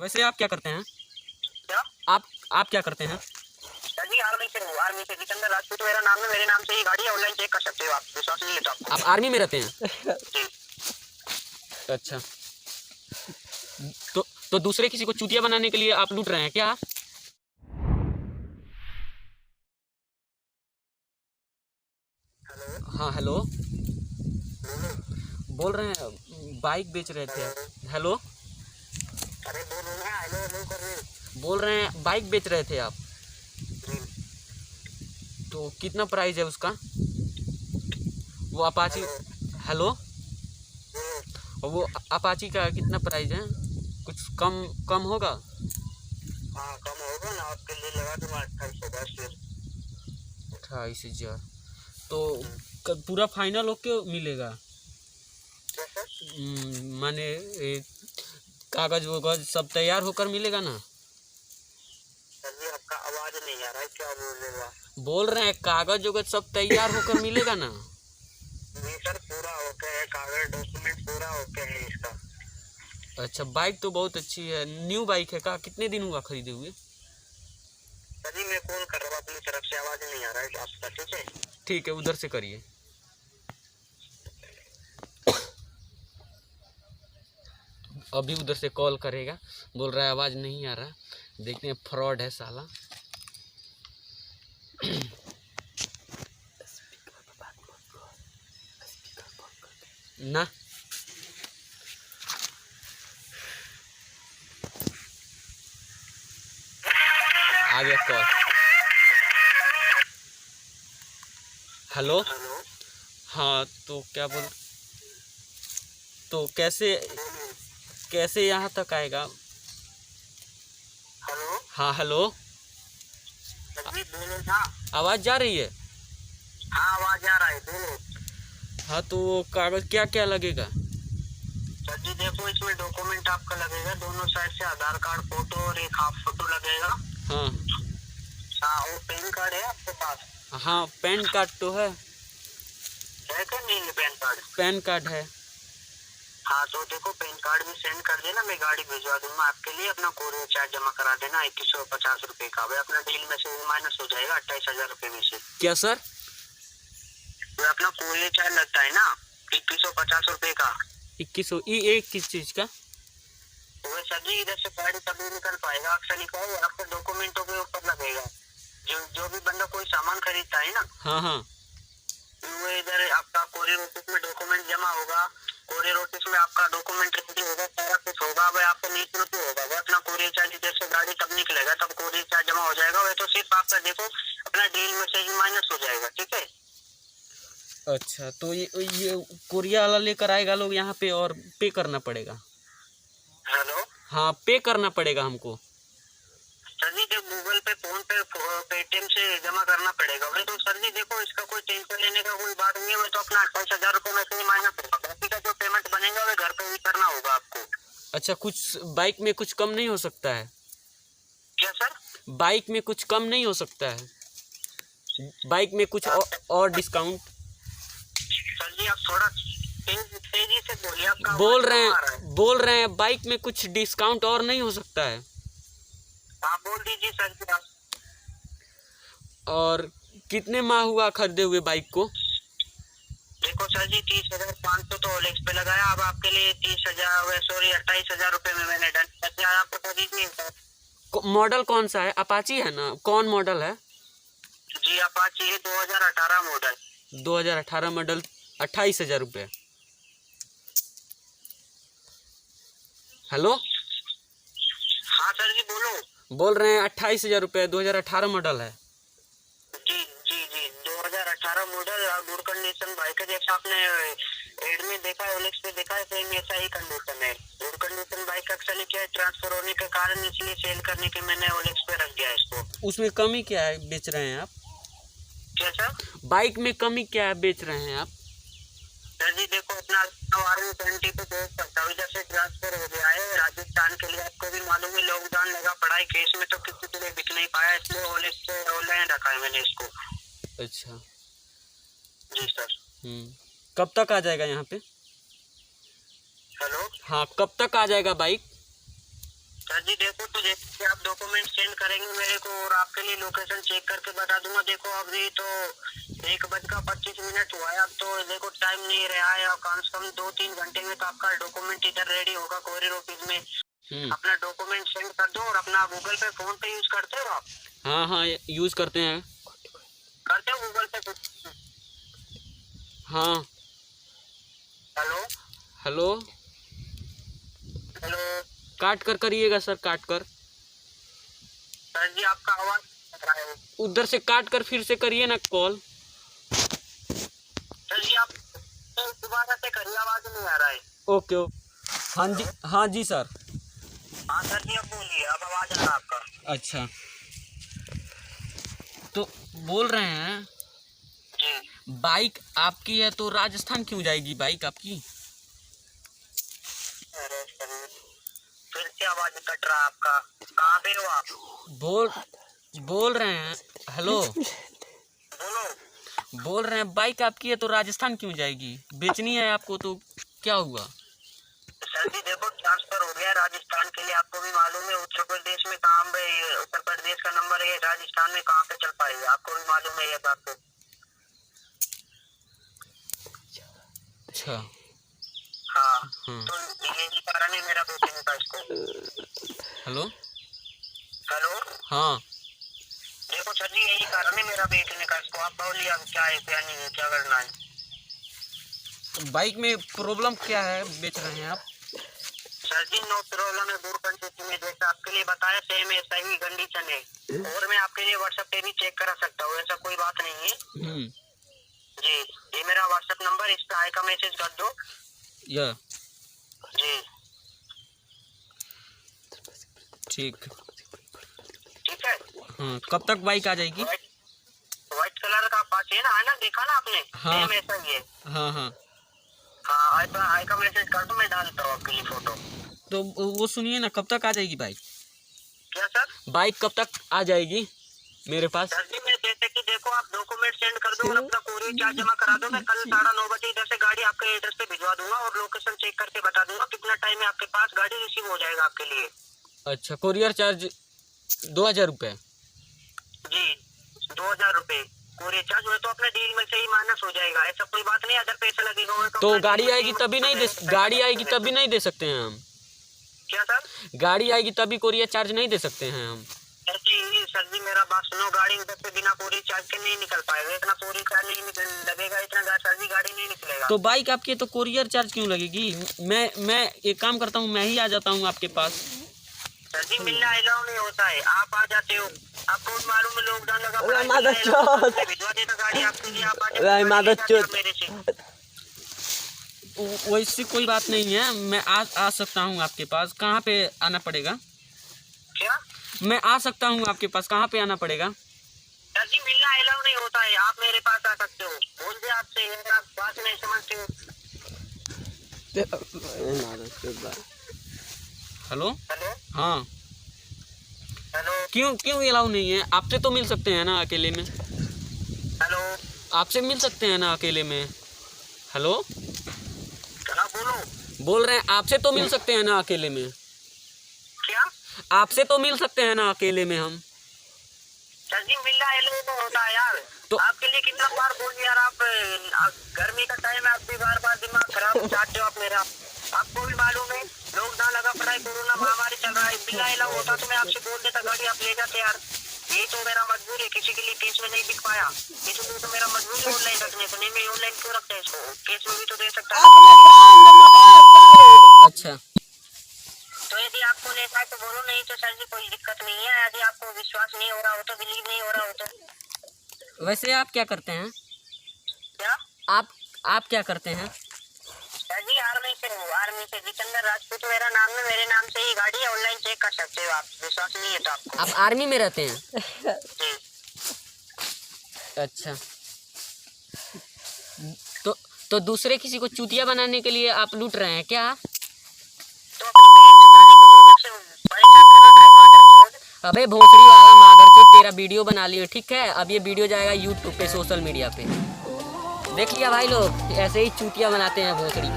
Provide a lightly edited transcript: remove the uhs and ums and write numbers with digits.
वैसे आप क्या करते हैं? क्या? आप क्या करते हैं? सर जी आर्मी से हूँ, आर्मी से जितेंद्र राजपूत मेरा नाम है, मेरे नाम से ही गाड़ी है, ऑनलाइन चेक कर सकते हो आप, विश्वास नहीं है तो आपको। आप आर्मी में रहते हैं? जी। अच्छा, तो दूसरे किसी को चूतिया बनाने के लिए आप लूट रहे हैं क्या? हेलो। हाँ हेलो, बोलो। बोल रहे हैं बाइक बेच रहे थे। हेलो, अरे बोलो ना, हेलो हेलो कर रहे हो। बोल रहे हैं बाइक बेच रहे थे आप, जी। तो कितना प्राइस है उसका? वो अपाची। हेलो। हेलो, बोलो। वो अपाची का कितना प्राइस है? कुछ कम कम होगा? हाँ कम होगा ना, आपके लिए लगा दूंगा 28,000 28,000 तो पूरा फाइनल होके मिलेगा? क्या सर? माने कागज वगज सब तैयार होकर मिलेगा ना? सर जी आपका आवाज नहीं आ रहा है, क्या बोल रहे हो आप? बोल रहे हैं कागज वगज सब तैयार होकर मिलेगा ना? जी सर, पूरा ओके है, कागज डॉक्यूमेंट पूरा ओके है इसका। अच्छा, बाइक तो बहुत अच्छी है, न्यू बाइक है का? कितने दिन हुआ खरीदे हुए? सर जी मैं कॉल कर रहा हूँ, अपनी तरफ से आवाज नहीं आ रहा है आपका, ठीक है? ठीक है, उधर से करिए। अभी उधर से कॉल करेगा, बोल रहा है आवाज़ नहीं आ रहा। देखते हैं, फ्रॉड है साला। ना आ गया कॉल। Hello, hello. हाँ तो क्या बोल, तो कैसे कैसे यहाँ तक आएगा? हेलो। हाँ हेलो, सर जी बोलो ना। आवाज़ जा रही है? हाँ आवाज आ रहा है, बोलो। हाँ तो वो कागज़ क्या क्या लगेगा? सर जी देखो, इसमें डॉक्यूमेंट आपका लगेगा दोनों साइड से, आधार कार्ड फोटो और एक हाफ फोटो लगेगा। हाँ हाँ, और पैन कार्ड है आपके पास? हाँ, पैन कार्ड तो है। है क्या नहीं है पैन कार्ड? पैन कार्ड है। हाँ तो देखो, पैन कार्ड भी सेंड कर देना, मैं गाड़ी भिजवा दूंगा आपके लिए। अपना कोरियर चार्ज जमा करा देना 2150 रुपए का, भाई अपना डील में से माइनस हो जाएगा 28,000 रुपए में से। क्या सर? तो अपना कोरियर चार्ज लगता है ना 2150 रुपए का। 2100 एक किस चीज़ का? तो सर जी इधर से गाड़ी कभी निकल पाएगा, अक्सर निकल आपके डॉक्यूमेंटों के ऊपर लगेगा। जो जो भी बंदा कोई सामान खरीदता है ना, हाँ हाँ, वो इधर आपका कोरियर ऑफिस में डॉक्यूमेंट जमा होगा, कोरियर ऑफिस में आपका डॉक्यूमेंट रेडी होगा, सारा कुछ होगा, वह आपको निःशुल्क होगा। वह अपना कोरियर चार्ज इधर से गाड़ी तब निकलेगा, तब कोरियर चार्ज जमा हो जाएगा। वह तो सिर्फ आपका देखो अपना डील में से ही माइनस हो जाएगा, ठीक है? अच्छा तो ये कोरिया वाला लेकर आएगा लोग यहाँ पे और पे करना पड़ेगा? हेलो। हाँ, पे करना पड़ेगा हमको? सर जी जब गूगल पे, फोन पे, पेटीएम से जमा करना पड़ेगा। वही तो सर जी देखो, इसका कोई टेंशन लेने का कोई बात नहीं है। मैं तो अपना 28,000 रुपए में से ही माइनस होगा, बाकी का जो पेमेंट बनेगा वह घर पे ही करना होगा आपको। अच्छा, कुछ बाइक में कुछ कम नहीं हो सकता है? क्या सर? बाइक में कुछ कम नहीं हो सकता है? बाइक में कुछ और डिस्काउंट? सर जी आप थोड़ा तेजी से बोलिए, आपका आवाज कम आ रहा है। बोल रहे हैं बाइक में कुछ डिस्काउंट और नहीं हो सकता है? आप बोल दीजिए सर जी आप। और कितने माह हुआ खरीदे हुए बाइक को? देखो सर जी 30,500 तो ओलेक्स पे लगाया, अब आपके लिए 30,000 सॉरी 28,000 रुपए में मैंने डन कर दिया। आपको खरीदनी है? मॉडल कौन सा है? अपाची है ना? कौन मॉडल है? जी अपाची है, 2018 मॉडल। 2018 मॉडल, 28,000 रुपये। हेलो, हाँ सर जी बोलो। बोल रहे हैं 28,000 रुपये, 2018 मॉडल है। जी जी जी 2018 मॉडल और गुड कंडीशन बाइक है, जैसा आपने एड में देखा है, ओलेक्स पे देखा है, सेम ऐसा ही कंडीशन है। गुड कंडीशन बाइक एक्चुअली क्या है, ट्रांसफर होने के कारण इसलिए सेल करने के मैंने ओलेक्स पे रख दिया इसको। उसमें कमी क्या है बेच रहे हैं आप? क्या सर? बाइक में कमी क्या है बेच रहे हैं आप? सर जी देखो, अपना आर्मी 20 पे बेच सकता हूँ, इधर से ट्रांसफर हो गया है राजस्थान के लिए। आपको भी मालूम है लॉकडाउन लगा पड़ा है, केस में तो किसी के लिए बिक नहीं पाया, इसलिए ओलेक्स से ऑनलाइन रखा है मैंने इसको। अच्छा। जी सर। कब तक आ जाएगा यहाँ पे? हेलो। हाँ, कब तक आ जाएगा बाइक? सर जी देखो, तो जैसे आप डॉक्यूमेंट सेंड करेंगे मेरे को और आपके लिए लोकेशन चेक करके बता दूंगा। देखो अभी तो 1:25 हुआ है, अब तो देखो टाइम नहीं रहा है, और कम से कम 2-3 घंटे में तो आपका डॉक्यूमेंट इधर रेडी होगा कोरियर ऑफिस में। अपना डॉक्यूमेंट सेंड कर दो, और अपना गूगल पे फोन पे यूज करते हो आप? हाँ हाँ यूज करते हैं। करते हो गूगल पे? हाँ। Hello hello. हेलो काट कर करिएगा सर, काट कर। सर जी आपका आवाज कट रहा है। उधर से काट कर फिर से करिए ना कॉल। सर जी आप दोबारा से करिए, आवाज नहीं आ रहा है। Okay okay. हाँ जी, हाँ जी सर। हाँ सर जी अब बोलिए, अब आवाज आ रहा है आपका। अच्छा, तो बोल रहे हैं जी बाइक आपकी है तो राजस्थान क्यों जाएगी बाइक आपकी? अरे सर फिर से आवाज कट रहा है आपका, कहाँ पे हो आप? बोल रहे हैं। हेलो। बोलो। बोल रहे हैं बाइक आपकी है तो राजस्थान क्यों जाएगी? बेचनी है आपको तो क्या हुआ? सर जी देखो ट्रांसफर हो गया राजस्थान के लिए, आपको भी मालूम है। उत्तर प्रदेश में कहाँ पे, उत्तर प्रदेश का नंबर है, राजस्थान में कहाँ पे चल पाएगा, आपको भी मालूम है ये बात तो। अच्छा। हाँ हाँ। तो यही कारण है मेरा बेचने का इसको। हेलो। हेलो हाँ। देखो सर जी यही कारण है मेरा बेचने का इसको। आप बोलिए अब क्या है क्या नहीं है, क्या करना है? बाइक में प्रॉब्लम क्या है बेच रहे हैं आप? सर जी नो प्रॉब्लम है, गुड कंडीशन में जैसा आपके लिए बताया सेम है, सही कंडीशन है, और मैं आपके लिए व्हाट्सएप पे भी चेक करा सकता हूँ, ऐसा कोई बात नहीं है। जी ये मेरा व्हाट्सएप नंबर, इस पे हाई का मैसेज कर दो। या जी ठीक। ठीक है। हाँ, कब तक बाइक आ जाएगी? व्हाइट कलर का अपाचे है ना देखा ना आपने? हाँ। सेम ऐसा ही है। हाँ हाँ। हाँ हाई का मैसेज कर दो, मैं डालता हूँ आपके लिए फोटो। तो वो सुनिए ना, कब तक आ जाएगी बाइक? क्या सर? बाइक कब तक आ जाएगी मेरे पास? सर जी मैं जैसे कि देखो आप डॉक्यूमेंट सेंड कर दो और अपना कोरियर चार्ज जमा करा दो, मैं कल 9:30 बजे इधर से गाड़ी आपके एड्रेस पे भिजवा दूंगा, और लोकेशन चेक करके बता दूंगा कितना टाइम में आपके पास गाड़ी रिसीव हो जाएगा आपके लिए। अच्छा, कोरियर चार्ज 2000 रुपये? जी 2000 रुपए कोरियर चार्ज हुए तो अपने डील में से ही माइनस हो जाएगा, ऐसा कोई बात नहीं। अदर पैसा लगेगा हुआ तो गाड़ी आएगी तभी नहीं दे, गाड़ी आएगी तभी नहीं दे सकते हैं हम? क्या सर? गाड़ी आएगी तभी कोरियर चार्ज नहीं दे सकते हैं हम? सर जी मेरा बात सुनो, गाड़ी इधर से बिना कोरियर चार्ज के नहीं निकल पाएगा, इतना कोरियर चार्ज नहीं लगेगा, इतना सर जी गाड़ी नहीं निकलेगा। तो बाइक आपकी तो कोरियर चार्ज क्यों लगेगी? मैं एक काम करता हूँ, मैं ही आ जाता हूँ आपके पास। सर जी मिलना अलाउ नहीं होता है, आप आ जाते हो, आपको मालूम है लॉकडाउन लगा पड़ा है, भिजवा देता गाड़ी आपके लिए, आप आ जाते मेरे से। वैसी कोई बात नहीं है, मैं आ सकता हूँ आपके पास। कहाँ पे आना पड़ेगा? क्या? मैं आ सकता हूँ आपके पास, कहाँ पे आना पड़ेगा? सर जी मिलना अलाउ नहीं होता है, आप मेरे पास आ सकते हो, बोल दे आपसे, आप बात नहीं समझते हो। हेलो। हेलो हाँ। हेलो क्यों अलाउ नहीं है? आपसे तो मिल सकते हैं ना अकेले में? हेलो आपसे मिल सकते हैं ना अकेले में? हेलो। क्या बोलो? बोल रहे हैं आपसे तो मिल सकते हैं ना अकेले में? क्या? आपसे तो मिल सकते हैं ना अकेले में हम? सर जी मिलना अलाउ नहीं होता है यार, तो आपके लिए कितना बार बोल यार, आप गर्मी का टाइम है, आप भी बार दिमाग खराब चाहते हो आप मेरा, आपको भी मालूम है लॉकडाउन लगा पड़ा है, कोरोना महामारी चल रहा है, बिना अलाउ होता तो मैं आपसे बोल देता गाड़ी आप ले जाते यार। ये तो मेरा मजबूरी है, किसी के लिए केस में नहीं दिख पाया, इसलिए तो मेरा मजबूरी है ऑनलाइन रखने को, नहीं मैं ऑनलाइन क्यों रखता है इसको, केस में भी तो दे सकता है। अच्छा, तो यदि आपको लेना है तो बोलो, नहीं तो सर जी कोई दिक्कत नहीं है, यदि आपको विश्वास नहीं हो रहा हो तो, बिलीव नहीं हो रहा हो तो। वैसे आप क्या करते हैं? क्या? आप क्या करते हैं? सर जी आर्मी से हूँ, आर्मी से जितेंद्र राजपूत मेरा नाम है, मेरे नाम से ही गाड़ी है, ऑनलाइन चेक कर सकते हो आप, विश्वास नहीं है तो आपको। आप आर्मी में रहते हैं? जी। अच्छा, तो दूसरे किसी को चूतिया बनाने के लिए आप लूट रहे हैं क्या? तो अबे भोसड़ी वाला मादरचोद, तेरा वीडियो बना लियो ठीक है, अब ये वीडियो जाएगा यूट्यूब पे, सोशल मीडिया पे, देख लिया भाई लोग, ऐसे ही चूतिया बनाते हैं भोसड़ी।